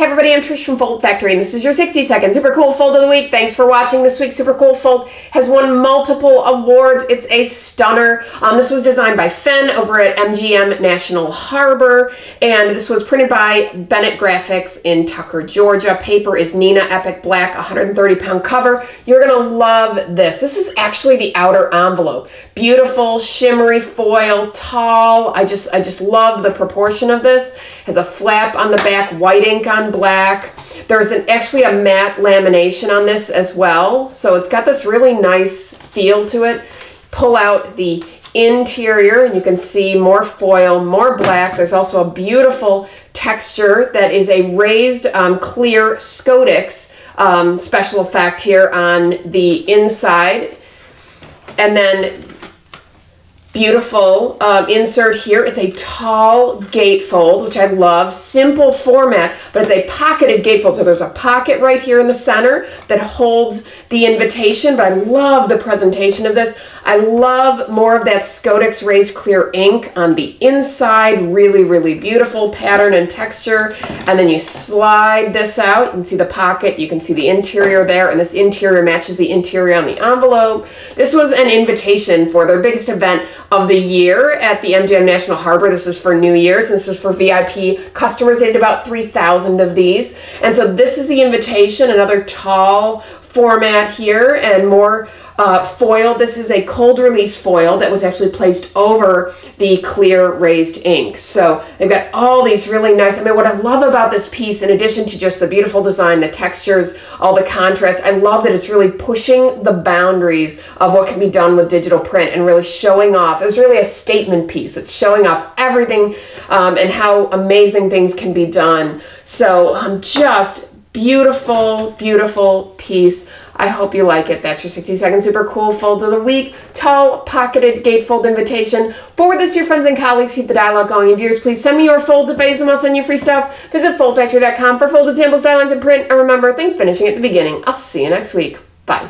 Hi everybody, I'm Trish from Foldfactory, and this is your 60-second Super Cool Fold of the Week. Thanks for watching. This week's Super Cool Fold has won multiple awards. It's a stunner. This was designed by Fenn over at MGM National Harbor, and this was printed by Bennett Graphics in Tucker, Georgia. Paper is Nina Epic Black, 130-pound cover. You're going to love this. This is actually the outer envelope. Beautiful, shimmery foil, tall. I just love the proportion of this. Has a flap on the back, white ink on black. There's actually a matte lamination on this as well, so it's got this really nice feel to it. Pull out the interior and you can see more foil, more black. There's also a beautiful texture that is a raised clear Scodex special effect here on the inside. And then beautiful insert here. It's a tall gatefold, which I love. Simple format, but it's a pocketed gatefold. So there's a pocket right here in the center that holds the invitation, but I love the presentation of this. I love more of that Scodex raised clear ink on the inside. Really, really beautiful pattern and texture. And then you slide this out. You can see the pocket. You can see the interior there, and this interior matches the interior on the envelope. This was an invitation for their biggest event of the year at the MGM National Harbor. This is for New Year's. This is for VIP customers. They did about 3,000 of these. And so this is the invitation, another tall format here, and more foil. This is a cold release foil that was actually placed over the clear raised ink. So they've got all these really nice, I mean, what I love about this piece, in addition to just the beautiful design, the textures, all the contrast, I love that it's really pushing the boundaries of what can be done with digital print and really showing off. It was really a statement piece. It's showing off everything and how amazing things can be done. So just beautiful, beautiful piece. I hope you like it. That's your 60-second Super Cool Fold of the Week. Tall, pocketed gatefold invitation. Forward this to your friends and colleagues. Keep the dialogue going. And viewers, please send me your folds at FAWs and I'll send you free stuff. Visit foldfactory.com for folded samples, die lines, and print. And remember, think finishing at the beginning. I'll see you next week. Bye.